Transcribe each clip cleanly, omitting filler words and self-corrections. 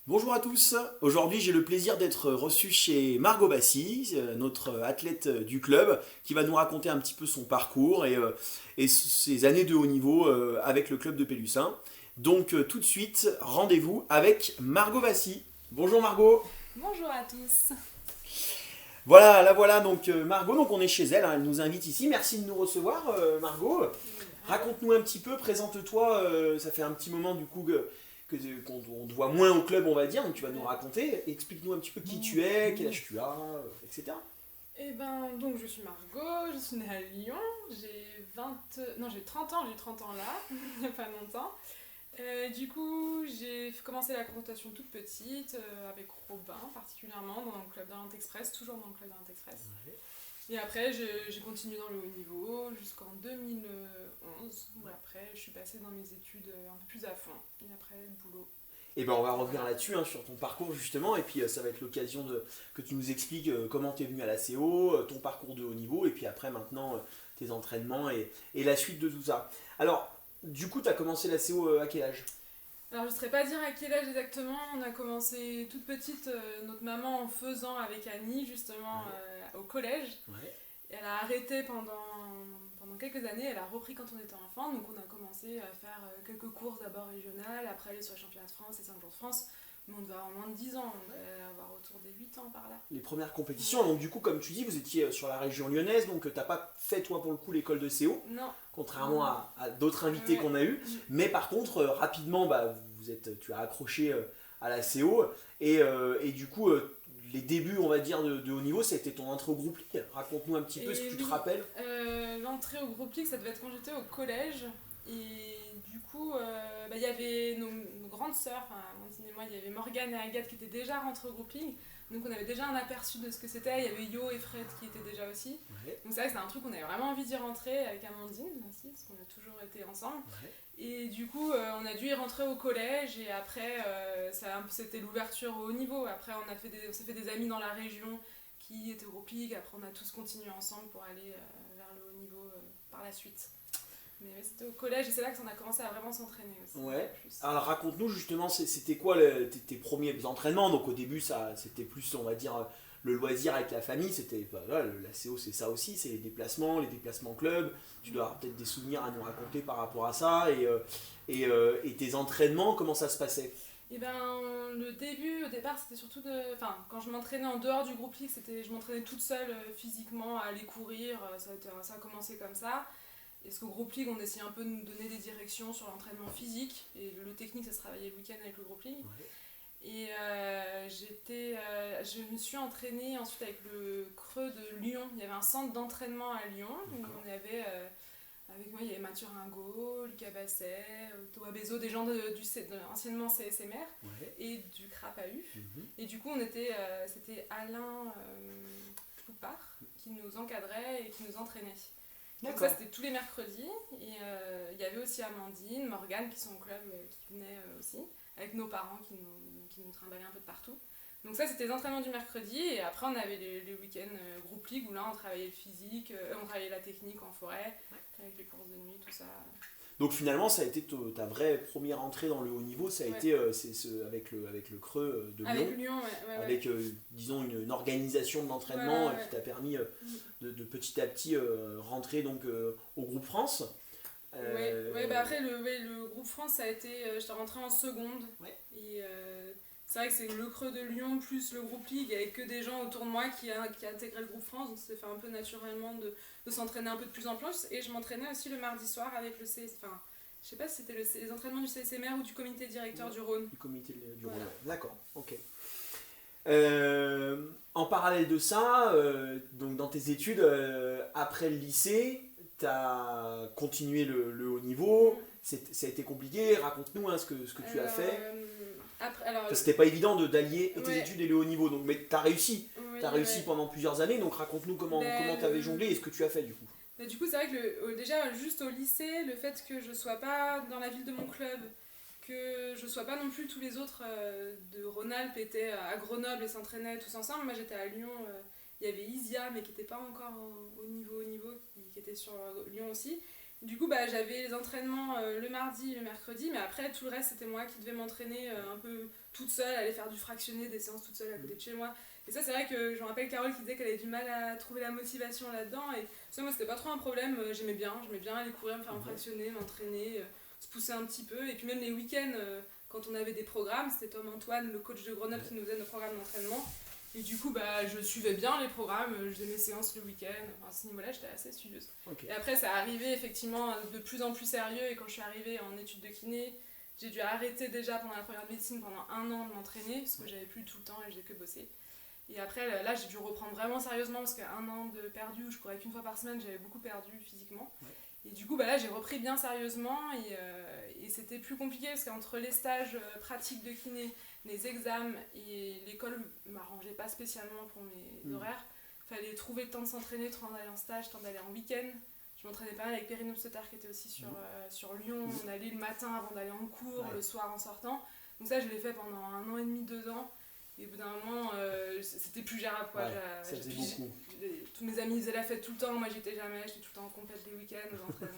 Bonjour à tous, aujourd'hui j'ai le plaisir d'être reçu chez Margot Bassy, notre athlète du club, qui va nous raconter un petit peu son parcours et ses années de haut niveau avec le club de Pélussin. Donc tout de suite, rendez-vous avec Margot Bassy. Bonjour Margot. Bonjour à tous. Voilà, la voilà donc Margot, donc on est chez elle, hein, elle nous invite ici. Merci de nous recevoir Margot. Raconte-nous un petit peu, présente-toi, ça fait un petit moment du coup qu'on te voit moins au club, on va dire, donc tu vas nous raconter. Explique-nous un petit peu qui tu es, quel âge tu as, etc. Donc je suis Margot, je suis née à Lyon, j'ai 20... Non, j'ai 30 ans, j'ai eu 30 ans là, il n'y a pas longtemps. Du coup, j'ai commencé la compétition toute petite, avec Robin particulièrement, dans le club d'Orient Express, toujours dans le club d'Orient Express. Ouais. Et après, j'ai continué dans le haut niveau jusqu'en 2011, où après, je suis passée dans mes études un peu plus à fond. Et après, le boulot. Et ben on va revenir là-dessus, hein, sur ton parcours justement, et puis ça va être l'occasion que tu nous expliques comment tu es venu à la CO, ton parcours de haut niveau, et puis après maintenant tes entraînements et la suite de tout ça. Alors, du coup, tu as commencé la CO à quel âge? Alors je ne saurais pas dire à quel âge exactement, on a commencé toute petite, notre maman en faisant avec Annie justement Ouais. au collège. Ouais. Elle a arrêté pendant quelques années, elle a repris quand on était enfant, donc on a commencé à faire quelques courses d'abord régionales, après aller sur les championnats de France et 5 jours de France. Mais on devait avoir moins de 10 ans, on devait avoir autour des 8 ans par là. Les premières compétitions, donc du coup, comme tu dis, vous étiez sur la région lyonnaise, donc t'as pas fait toi pour le coup l'école de CO, Non. contrairement à d'autres invités Ouais. qu'on a eu. Mais par contre, rapidement, bah, tu as accroché à la CO. Et du coup, les débuts, on va dire, de haut niveau, c'était ton entrée au groupe League. Raconte-nous un petit peu ce que Et tu te oui, rappelles. l'entrée au groupe League, ça devait être quand j'étais au collège. Et du coup, il y avait nos grandes sœurs, enfin, Amandine et moi, il y avait Morgane et Agathe qui étaient déjà rentrées au groupe League. Donc on avait déjà un aperçu de ce que c'était. Il y avait Yo et Fred qui étaient déjà aussi. Ouais. Donc c'est vrai que c'était un truc qu'on avait vraiment envie d'y rentrer avec Amandine aussi, parce qu'on a toujours été ensemble. Ouais. Et du coup, on a dû y rentrer au collège et après, c'était l'ouverture au haut niveau. Après, on s'est fait des amis dans la région qui étaient au groupe League. Après, on a tous continué ensemble pour aller vers le haut niveau par la suite. Mais ouais, c'était au collège et c'est là qu'on a commencé à vraiment s'entraîner aussi. Ouais. Plus. Alors raconte-nous justement, c'était quoi tes premiers entraînements? Donc au début, ça, c'était plus, on va dire, le loisir avec la famille. C'était, bah, voilà, la CO, c'est ça aussi, c'est les déplacements club. Tu dois avoir peut-être des souvenirs à nous raconter par rapport à ça. Et tes entraînements, comment ça se passait? Et ben, le début, au départ, c'était surtout de. Enfin, quand je m'entraînais en dehors du groupe League, je m'entraînais toute seule physiquement à aller courir. Ça a commencé comme ça. Et ce qu'au groupe League, on essayait un peu de nous donner des directions sur l'entraînement physique. Et le technique, ça se travaillait le week-end avec le groupe League. Ouais. Et je me suis entraînée ensuite avec le Creux de Lyon. Il y avait un centre d'entraînement à Lyon où D'accord. on avait, avec moi, il y avait Mathieu Ringot, Lucas Basset, Thomas Bezo, des gens anciennement CSMR Ouais. et du CRAPAU. Mhm. Et du coup, c'était Alain Ploupart qui nous encadrait et qui nous entraînait. Donc ça, D'accord. c'était tous les mercredis. Et il y avait aussi Amandine, Morgane qui sont au club, qui venaient aussi, avec nos parents qui nous trimballaient un peu de partout. Donc ça, c'était les entraînements du mercredi. Et après, on avait les week-ends groupe League où là, on travaillait le physique, on travaillait la technique en forêt, avec les courses de nuit, tout ça. Donc finalement, ça a été ta vraie première entrée dans le haut niveau, ça a Ouais. été avec le Creux de Lyon. Avec Lyon, ouais. Avec, disons, une organisation de l'entraînement Ouais. qui t'a permis Mm. de petit à petit rentrer donc, au groupe France. Bah après, le groupe France, ça a été. J'étais rentrée en seconde. Ouais. Et c'est vrai que c'est le Creux de Lyon plus le groupe League, avec que des gens autour de moi qui intégraient le groupe France. Donc ça s'est fait un peu naturellement de s'entraîner un peu de plus en plus. Et je m'entraînais aussi le mardi soir avec le CS. Enfin, je sais pas si c'était les entraînements du CSMR ou du comité directeur du Rhône. Du comité du Voilà. Rhône. D'accord, ok. En parallèle de ça, donc dans tes études, après le lycée, tu as continué le haut niveau. Ça a été compliqué. Raconte-nous, hein, ce que tu as fait. Après, alors, Parce que c'était pas évident d'allier tes ouais. études et le haut niveau. Donc, mais tu as réussi. Oui, Tu as réussi ouais. pendant plusieurs années. Donc raconte-nous comment tu avais jonglé et ce que tu as fait du coup. Bah, du coup, c'est vrai que déjà, juste au lycée, le fait que je sois pas dans la ville de mon club, que je sois pas non plus tous les autres de Rhône-Alpes étaient à Grenoble et s'entraînaient tous ensemble. Moi, j'étais à Lyon. Il y avait Isia, mais qui n'était pas encore au niveau, qui était sur Lyon aussi. Du coup, j'avais les entraînements le mardi, le mercredi, mais après, tout le reste, c'était moi qui devais m'entraîner un peu toute seule, aller faire du fractionné, des séances toute seule à côté de chez moi. Et ça, c'est vrai que je me rappelle Carole qui disait qu'elle avait du mal à trouver la motivation là-dedans. Et ça, moi, c'était pas trop un problème. J'aimais bien aller courir, me faire un fractionné, m'entraîner, se pousser un petit peu. Et puis même les week-ends, quand on avait des programmes, c'était Tom Antoine, le coach de Grenoble, qui nous faisait nos programmes d'entraînement. Et du coup, je suivais bien les programmes, je faisais mes séances le week-end. Enfin, à ce niveau-là, j'étais assez studieuse. Okay. Et après, ça arrivait effectivement de plus en plus sérieux. Et quand je suis arrivée en études de kiné, j'ai dû arrêter déjà pendant la première de médecine pendant 1 an de m'entraîner parce que j'avais plus tout le temps et je faisais que bosser. Et après, là, j'ai dû reprendre vraiment sérieusement parce qu'un an de perdu où je courais qu'une fois par semaine, j'avais beaucoup perdu physiquement. Ouais. Et du coup, là, j'ai repris bien sérieusement et c'était plus compliqué parce qu'entre les stages pratiques de kiné, les examens et l'école ne m'arrangeait pas spécialement pour mes horaires. Il fallait trouver le temps de s'entraîner, le temps d'aller en stage, le temps d'aller en week-end. Je m'entraînais pas mal avec Perrine Obstetar qui était aussi sur Lyon. On allait le matin avant d'aller en cours, le soir en sortant. Donc ça, je l'ai fait pendant 1 an et demi, 2 ans. Et au bout d'un moment, c'était plus gérable. Quoi. Ouais, ça faisait beaucoup. Tous mes amis faisaient la fête tout le temps, moi j'étais tout le temps en compète les week-ends, aux entraînements.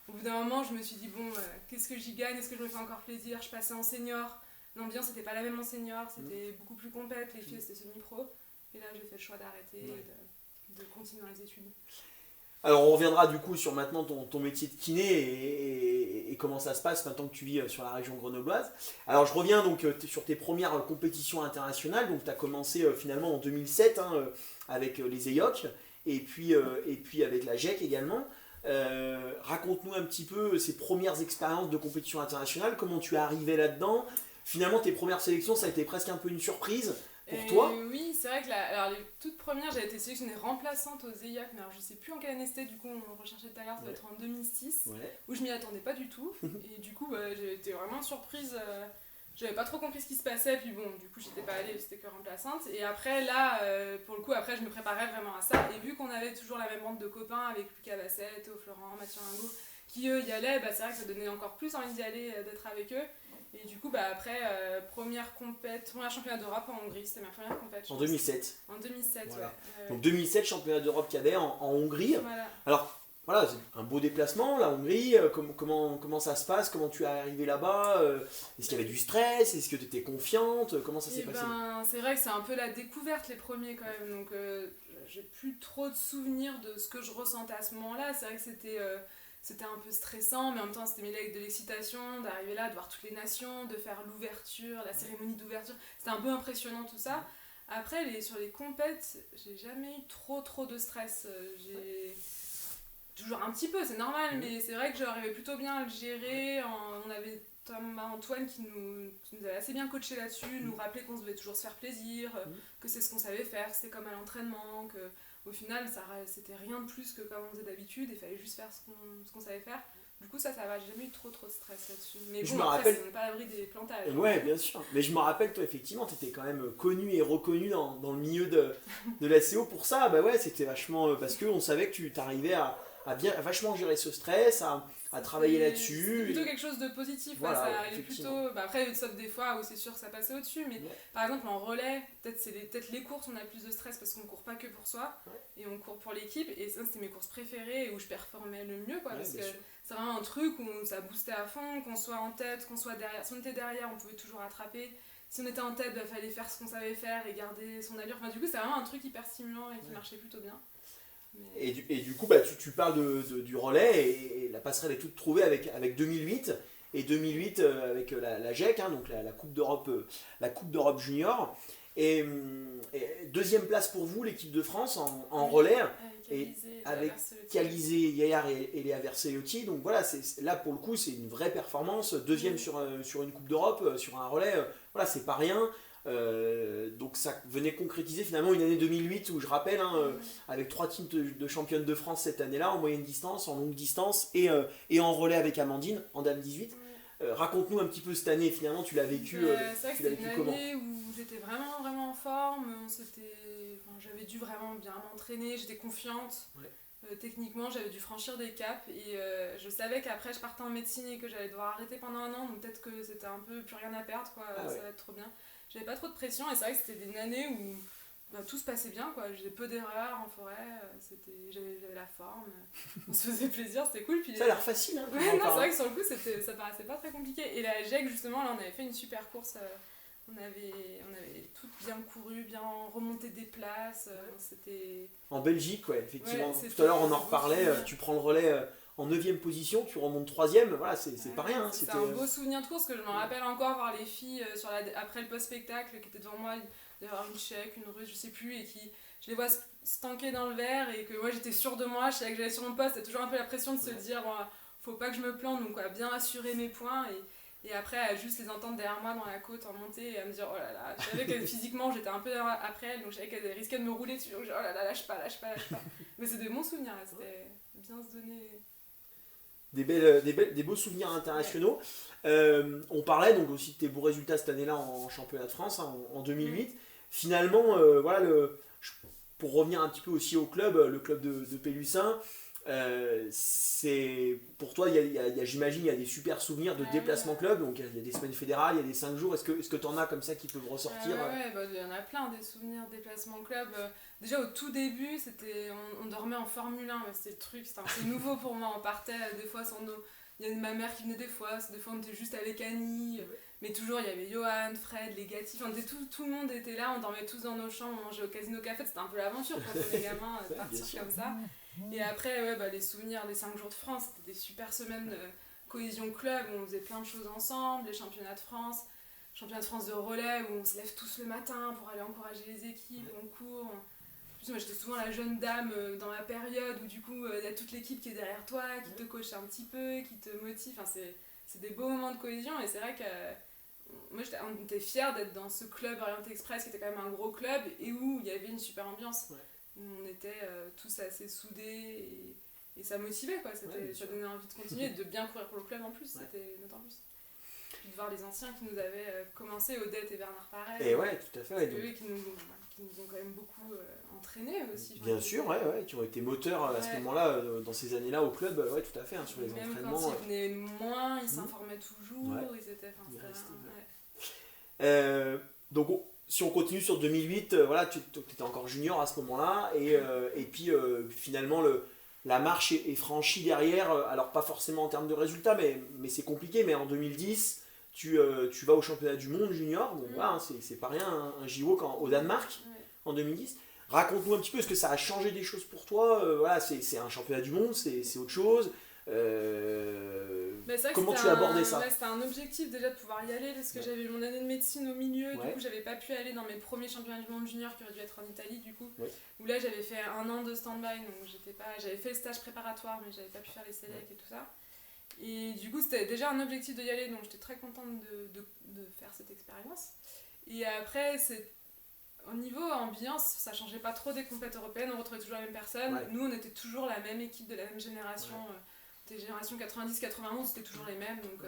Au bout d'un moment, je me suis dit, bon, qu'est-ce que j'y gagne? Est-ce que je me fais encore plaisir? Je passais en senior. L'ambiance n'était pas la même en senior, c'était beaucoup plus compète, les filles c'était semi-pro. Et là, j'ai fait le choix d'arrêter et de continuer dans les études. Alors on reviendra du coup sur maintenant ton métier de kiné et comment ça se passe maintenant que tu vis sur la région grenobloise. Alors je reviens donc sur tes premières compétitions internationales, donc tu as commencé finalement en 2007 avec les EIOC et puis avec la GEC également. Raconte-nous un petit peu ces premières expériences de compétition internationale, comment tu es arrivé là-dedans. Finalement tes premières sélections ça a été presque un peu une surprise. Pour toi? Oui, c'est vrai que alors, les toutes premières, j'avais été sélectionnée remplaçante aux EIAC, mais alors je sais plus en quelle année c'était, du coup on recherchait tout à l'heure, ça doit être en 2006, où je m'y attendais pas du tout, et du coup j'ai été vraiment surprise, j'avais pas trop compris ce qui se passait, puis bon, du coup j'étais pas allée, c'était que remplaçante, et après là, pour le coup, après je me préparais vraiment à ça, et vu qu'on avait toujours la même bande de copains avec Lucas Basset, Théo Florent, Mathieu Ringo, qui eux y allaient, c'est vrai que ça donnait encore plus envie d'y aller, d'être avec eux. Et du coup, après, premier championnat d'Europe en Hongrie, c'était ma première compétition. En 2007. En 2007, voilà. Ouais. Donc 2007, championnat d'Europe cadet en Hongrie. Voilà. Alors, voilà, c'est un beau déplacement, la Hongrie. Comment ça se passe? Comment tu es arrivée là-bas? Est-ce qu'il y avait du stress? Est-ce que tu étais confiante? Comment ça s'est passé? C'est vrai que c'est un peu la découverte les premiers quand même. Donc, j'ai plus trop de souvenirs de ce que je ressentais à ce moment-là. C'est vrai que c'était un peu stressant, mais en même temps c'était mêlé avec de l'excitation, d'arriver là, de voir toutes les nations, de faire l'ouverture, la cérémonie d'ouverture. C'était un peu impressionnant tout ça. Après, sur les compètes, j'ai jamais eu trop de stress. J'ai toujours un petit peu, c'est normal, mais c'est vrai que j'arrivais plutôt bien à le gérer. On avait Thomas Antoine qui nous avait assez bien coaché là-dessus, nous rappelait qu'on devait toujours se faire plaisir, que c'est ce qu'on savait faire, que c'était comme à l'entraînement, que au final c'était rien de plus que comme on faisait d'habitude, il fallait juste faire ce qu'on savait faire. Du coup ça va, j'ai jamais eu trop de stress là-dessus. Mais bon, après, on n'est pas à l'abri des plantages. Ouais, bien sûr. Mais je me rappelle, toi, effectivement, tu étais quand même connu et reconnu dans le milieu de la CO pour ça. C'était vachement... parce qu'on savait que tu t'arrivais à vachement gérer ce stress, à travailler là-dessus. C'est plutôt quelque chose de positif. Voilà, ça arrivait plutôt... après, sauf des fois où c'est sûr que ça passait au-dessus, mais par exemple en relais, peut-être les courses, on a plus de stress parce qu'on ne court pas que pour soi, et on court pour l'équipe, et ça c'était mes courses préférées et où je performais le mieux, parce que c'est vraiment un truc où ça boostait à fond, qu'on soit en tête, qu'on soit derrière. Si on était derrière, on pouvait toujours attraper. Si on était en tête, fallait faire ce qu'on savait faire et garder son allure. Du coup, c'est vraiment un truc hyper stimulant et qui marchait plutôt bien. Et du coup, tu parles du relais et la passerelle est toute trouvée avec 2008 et 2008 avec la GEC, donc la Coupe d'Europe Junior. Et deuxième place pour vous, l'équipe de France en relais, avec Calizé, Yayar et Léa Versellotti. Donc voilà, là pour le coup, c'est une vraie performance. Deuxième sur une Coupe d'Europe, sur un relais, voilà, c'est pas rien. Donc ça venait concrétiser finalement une année 2008 où je rappelle avec 3 teams de championnes de France cette année-là en moyenne distance, en longue distance et en relais avec Amandine en Dame 18. Raconte-nous un petit peu cette année, finalement tu l'as vécu c'est vrai que c'était une année où j'étais vraiment en forme, j'avais dû vraiment bien m'entraîner, j'étais confiante. Techniquement j'avais dû franchir des caps et je savais qu'après je partais en médecine et que j'allais devoir arrêter pendant 1 an, donc peut-être que c'était un peu plus rien à perdre, ça va être trop bien. J'avais pas trop de pression et c'est vrai que c'était une année où tout se passait bien, quoi. J'ai peu d'erreurs en forêt, j'avais la forme, on se faisait plaisir, c'était cool. Puis Ça a l'air facile, hein. ouais, non, c'est vrai que sur le coup, ça paraissait pas très compliqué. Et la GEC, justement, là, on avait fait une super course. On avait tout bien couru, bien remonté des places. C'était... En Belgique, ouais, effectivement. Ouais, tout à l'heure, on en reparlait. Tu prends le relais en 9ème position, tu remontes 3ème. Voilà, c'est pas rien. Hein, c'est un beau souvenir de course que je me rappelle encore, voir les filles après le post-spectacle qui étaient devant moi, d'avoir une Tchèque, une Russe, je sais plus, et qui je les vois se tanker dans le verre, et que moi j'étais sûre de moi, je savais que j'allais sur mon poste, c'était toujours un peu la pression de se dire faut pas que je me plante, donc bien assurer mes points, et après à juste les entendre derrière moi dans la côte en montée et à me dire oh là là, je savais que physiquement j'étais un peu après elle, donc je savais qu'elle risquait de me rouler dessus, donc oh là là, lâche pas. Mais c'est des bons souvenirs, là, c'était bien se donner. Des beaux souvenirs internationaux. On parlait donc aussi de tes beaux résultats cette année-là en championnat de France, hein, en 2008. Finalement, voilà, pour revenir un petit peu aussi au club, le club de Pélussin, c'est pour toi, j'imagine, il y a des super souvenirs de déplacement club. Donc il y a des semaines fédérales, il y a des 5 jours. Est-ce que tu en as comme ça qui peuvent ressortir? Il y en a plein des souvenirs de déplacement club. Déjà au tout début, on dormait en Formule 1, c'était le truc, c'était un peu nouveau pour moi. On partait des fois sans nos. Il y a ma mère qui venait des fois on était juste avec Annie, mais toujours il y avait Johan, Fred, les Gatti, tout le monde était là, on dormait tous dans nos chambres, on mangeait au Casino Café, c'était un peu l'aventure quand on est gamin de partir comme ça. Et après, les souvenirs des 5 jours de France, c'était des super semaines de cohésion club où on faisait plein de choses ensemble, les championnat de France de relais où on se lève tous le matin pour aller encourager les équipes, on court. Moi j'étais souvent la jeune dame dans la période où du coup il y a toute l'équipe qui est derrière toi, qui te coach un petit peu, qui te motive, c'est des beaux moments de cohésion, et c'est vrai que moi on était fiers d'être dans ce club Orienté Express qui était quand même un gros club et où il y avait une super ambiance, où on était tous assez soudés et ça motivait, quoi. Ça donnait envie de continuer et de bien courir pour le club en plus, c'était d'autant plus. Puis de voir les anciens qui nous avaient commencé, Odette et Bernard Parel, et ouais, tout à fait, donc eux qui nous ont quand même beaucoup entraînés aussi. Bien sûr, qui ont été moteurs à ce moment-là, dans ces années-là au club, tout à fait, hein, sur les même entraînements. Quand ils venaient moins, ils s'informaient toujours, ils étaient... Donc si on continue sur 2008, voilà, tu étais encore junior à ce moment-là, et puis finalement la marche est franchie derrière, alors pas forcément en termes de résultats, mais c'est compliqué, mais en 2010, tu vas au championnat du monde junior, donc voilà, hein, c'est pas rien, un JO au Danemark en 2010. Raconte-nous un petit peu, est-ce que ça a changé des choses pour toi? Voilà, c'est un championnat du monde, c'est autre chose. Comment tu as abordé ça? C'était un objectif déjà de pouvoir y aller, parce que j'avais eu mon année de médecine au milieu, du coup j'avais pas pu aller dans mes premiers championnats du monde junior qui auraient dû être en Italie, du coup, où là j'avais fait 1 an de stand-by, donc j'avais fait le stage préparatoire, mais j'avais pas pu faire les sélects et tout ça. Et du coup c'était déjà un objectif d'y aller, donc j'étais très contente de faire cette expérience. Et après, au niveau ambiance, ça changeait pas trop des compètes européennes, on retrouvait toujours la même personne. Nous on était toujours la même équipe de la même génération. Des générations 90-91, c'était toujours les mêmes, donc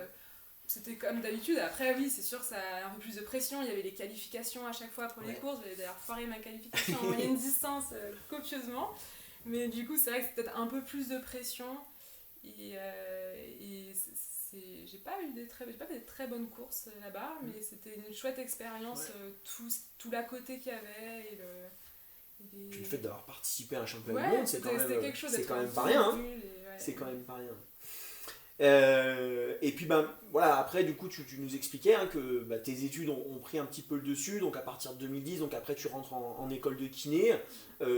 c'était comme d'habitude. Après, oui, c'est sûr, ça a un peu plus de pression. Il y avait les qualifications à chaque fois pour les courses. J'avais d'ailleurs foiré ma qualification en moyenne distance copieusement. Mais du coup, c'est vrai que c'est peut-être un peu plus de pression. Et j'ai pas fait des très bonnes courses là-bas, mais c'était une chouette expérience, tout l'à côté qu'il y avait. Puis le fait d'avoir participé à un championnat du monde, c'est quand même pas rien. C'est quand même pas rien. Et puis voilà, après du coup tu nous expliquais que tes études ont pris un petit peu le dessus, donc à partir de 2010, donc après tu rentres en école de kiné,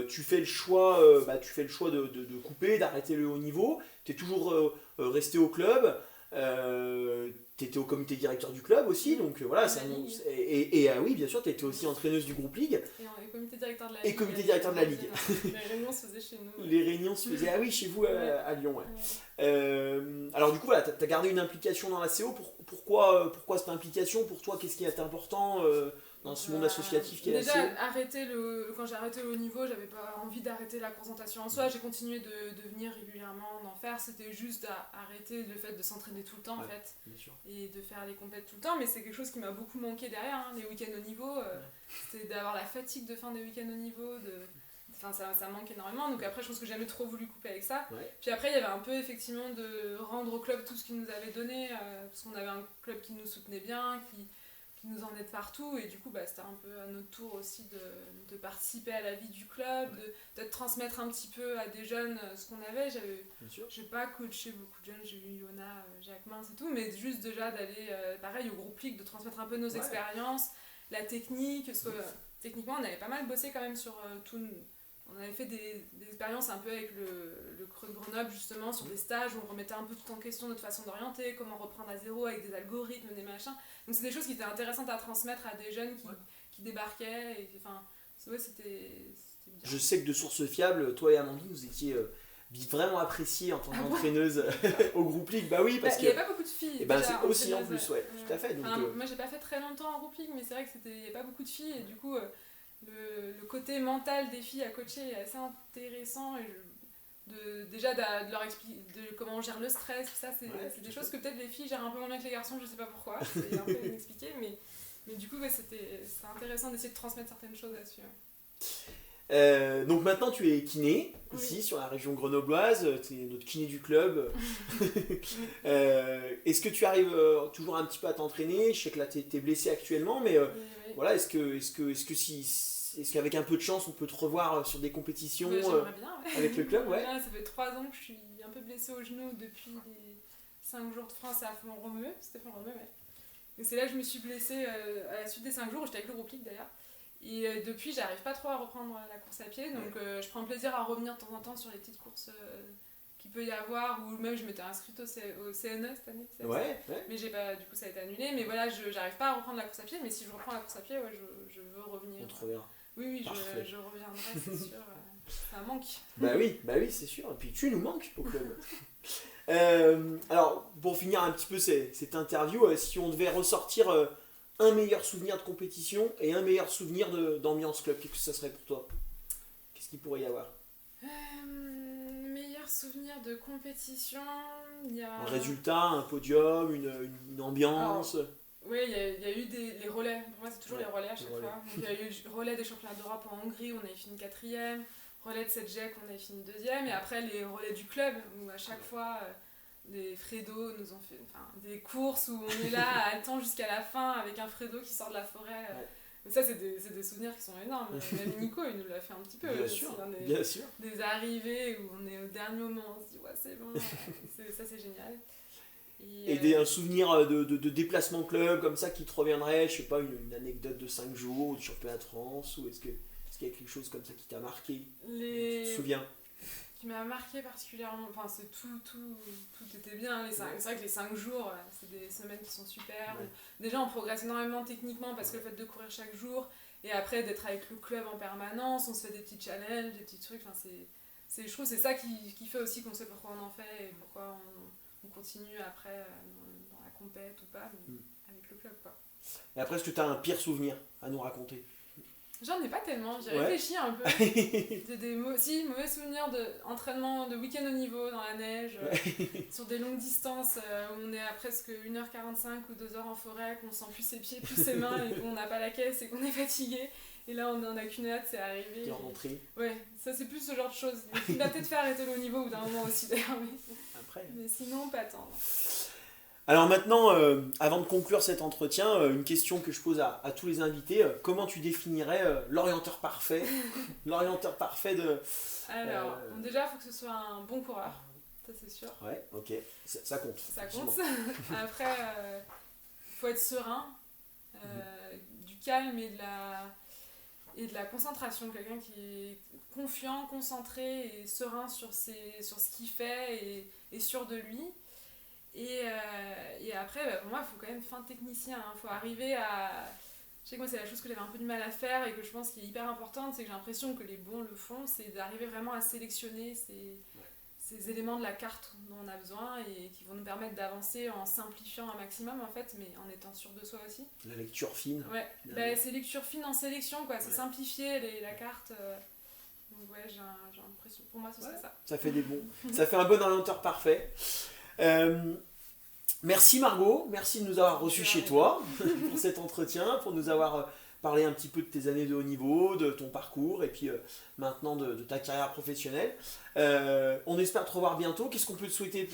tu fais le choix de couper, d'arrêter le haut niveau, tu es toujours resté au club, tu étais au comité directeur du club aussi, donc voilà, oui bien sûr, tu étais aussi entraîneuse du groupe Ligue. Et comité directeur de la Ligue. Comité directeur de la Ligue. Les réunions se faisaient chez nous. Les réunions se faisaient, chez vous à Lyon. Alors du coup, voilà, tu as gardé une implication dans la CO. Pourquoi cette implication? Pour toi, qu'est-ce qui est important dans ce monde associatif qui est déjà, la CO? quand j'ai arrêté le haut niveau, j'avais pas envie d'arrêter la présentation en soi. J'ai continué de venir régulièrement, d'en faire. C'était juste d'arrêter le fait de s'entraîner tout le temps, en fait. Et de faire les compètes tout le temps. Mais c'est quelque chose qui m'a beaucoup manqué derrière. Les week-ends au niveau, c'était d'avoir la fatigue de fin des week-ends au niveau. Ça manque énormément, donc après je pense que j'ai jamais trop voulu couper avec ça. Puis après il y avait un peu effectivement de rendre au club tout ce qu'il nous avait donné, parce qu'on avait un club qui nous soutenait bien, nous emmènent partout, et du coup c'était un peu à notre tour aussi de participer à la vie du club, de transmettre un petit peu à des jeunes ce qu'on avait. J'ai pas coaché beaucoup de jeunes, j'ai eu Yona, Jacques Mince et tout, mais juste déjà d'aller pareil au groupe Ligue, de transmettre un peu nos expériences, la technique, parce que techniquement on avait pas mal bossé quand même sur tout. On avait fait des expériences un peu avec le Creux de Grenoble, justement, sur des stages où on remettait un peu tout en question, notre façon d'orienter, comment reprendre à zéro avec des algorithmes, des machins. Donc c'est des choses qui étaient intéressantes à transmettre à des jeunes qui débarquaient. Et, enfin, c'était bien. Je sais que de sources fiables, toi et Amandine, vous étiez vraiment appréciées en tant qu'entraîneuse au groupe Ligue. Bah oui, parce il n'y avait pas beaucoup de filles. Et c'est aussi en plus, tout à fait. Donc, moi j'ai pas fait très longtemps en groupe Ligue, mais c'est vrai qu'il n'y avait pas beaucoup de filles, et du coup... le côté mental des filles à coacher est assez intéressant, et déjà de leur expliquer comment on gère le stress, tout ça, c'est des choses que peut-être les filles gèrent un peu moins bien que les garçons, je sais pas pourquoi, c'est un peu inexpliqué, mais du coup c'est intéressant d'essayer de transmettre certaines choses là-dessus. Donc maintenant tu es kiné ici sur la région grenobloise, tu es notre kiné du club. Est-ce que tu arrives toujours un petit peu à t'entraîner? Je sais que là tu es blessé actuellement, mais voilà, est-ce qu'avec un peu de chance on peut te revoir sur des compétitions avec le club? Là, ça fait 3 ans que je suis un peu blessée au genou depuis les 5 jours de France à Font-Romeu, et c'est là que je me suis blessée à la suite des 5 jours où j'étais avec le groupe Ligue d'ailleurs. Et depuis, j'arrive pas trop à reprendre la course à pied, donc je prends plaisir à revenir de temps en temps sur les petites courses qu'il peut y avoir, ou même je m'étais inscrite au CNE cette année, mais j'ai pas, du coup ça a été annulé, mais voilà, j'arrive pas à reprendre la course à pied, mais si je reprends la course à pied, je veux revenir. On te reverra. Oui, je reviendrai, c'est sûr, ça manque. Bah oui, c'est sûr, et puis tu nous manques au club. Alors, pour finir un petit peu cette interview, si on devait ressortir un meilleur souvenir de compétition et un meilleur souvenir d'ambiance club, qu'est-ce que ça serait pour toi? Qu'est-ce qu'il pourrait y avoir? Meilleur souvenir de compétition, il y a... Un résultat, un podium, une ambiance. Oui, il y a eu les relais. Pour moi, c'est toujours les relais à chaque fois. Donc, il y a eu le relais des championnats d'Europe en Hongrie, on avait fini 4e. Relais de cette GEC, on avait fini 2e. Et après, les relais du club, où à chaque fois... des Fredo nous ont fait des courses où on est là à attendre jusqu'à la fin avec un Fredo qui sort de la forêt. Ça, c'est des souvenirs qui sont énormes. Même Nico, il nous l'a fait un petit peu. Bien sûr. Des arrivées où on est au dernier moment, on se dit ouais, c'est bon. Ça, c'est génial. Et un souvenir de déplacement club comme ça qui te reviendrait, je sais pas, une anecdote de 5 jours, du championnat de France, ou est-ce qu'il y a quelque chose comme ça qui t'a marqué? Tu te souviens? Qui m'a marqué particulièrement, enfin c'est tout était bien, c'est vrai que les 5 jours c'est des semaines qui sont super, déjà on progresse énormément techniquement parce que le fait de courir chaque jour et après d'être avec le club en permanence, on se fait des petits challenges, des petits trucs, je trouve que c'est ça qui fait aussi qu'on sait pourquoi on en fait et pourquoi on continue après dans la compète ou pas, mais avec le club quoi. Et après, est-ce que tu as un pire souvenir à nous raconter? J'en ai pas tellement, j'ai réfléchi un peu. J'ai des mauvais souvenirs d'entraînement de week-end au niveau dans la neige, sur des longues distances où on est à presque 1h45 ou 2h en forêt, qu'on sent plus ses pieds, plus ses mains et qu'on n'a pas la caisse et qu'on est fatigué. Et là, on a qu'une hâte, c'est arrivé. T'es rentré. Ouais, ça c'est plus ce genre de choses. Il va peut-être fait arrêter le haut niveau au bout d'un moment aussi d'ailleurs, mais sinon, pas tant. Alors maintenant, avant de conclure cet entretien, une question que je pose à tous les invités, comment tu définirais l'orienteur parfait de... Alors, déjà, il faut que ce soit un bon coureur, ça c'est sûr. Ouais, ok, ça compte. Ça compte. Après, il faut être serein, du calme et de la concentration, quelqu'un qui est confiant, concentré et serein sur ce qu'il fait et sûr de lui. Et après, pour moi, il faut quand même fin technicien. Il faut arriver à... Je sais que moi, c'est la chose que j'avais un peu du mal à faire et que je pense qui est hyper importante, c'est que j'ai l'impression que les bons le font, c'est d'arriver vraiment à sélectionner ces éléments de la carte dont on a besoin et qui vont nous permettre d'avancer en simplifiant un maximum, en fait, mais en étant sûr de soi aussi. La lecture fine. Ouais, c'est lecture fine en sélection, quoi. C'est simplifier la carte. Donc ouais, j'ai l'impression... Pour moi, ce serait ça. Ça fait des bons. Ça fait un bon orienteur parfait. Merci Margot, merci de nous avoir reçus chez toi pour cet entretien, pour nous avoir parlé un petit peu de tes années de haut niveau, de ton parcours et puis maintenant de ta carrière professionnelle. On espère te revoir bientôt. Qu'est-ce qu'on peut te souhaiter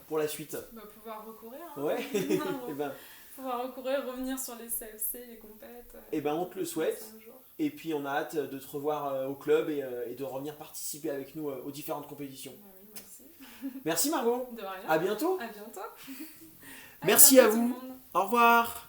pour la suite? Pouvoir recourir. Hein. Ouais. pouvoir recourir, revenir sur les CFC, les compètes. Et ben on te le souhaite. 5 jours. Et puis on a hâte de te revoir au club et de revenir participer avec nous aux différentes compétitions. Ah oui, moi aussi. Merci Margot. De rien. À bientôt. À bientôt. Merci à bientôt, tout vous. le monde. Au revoir.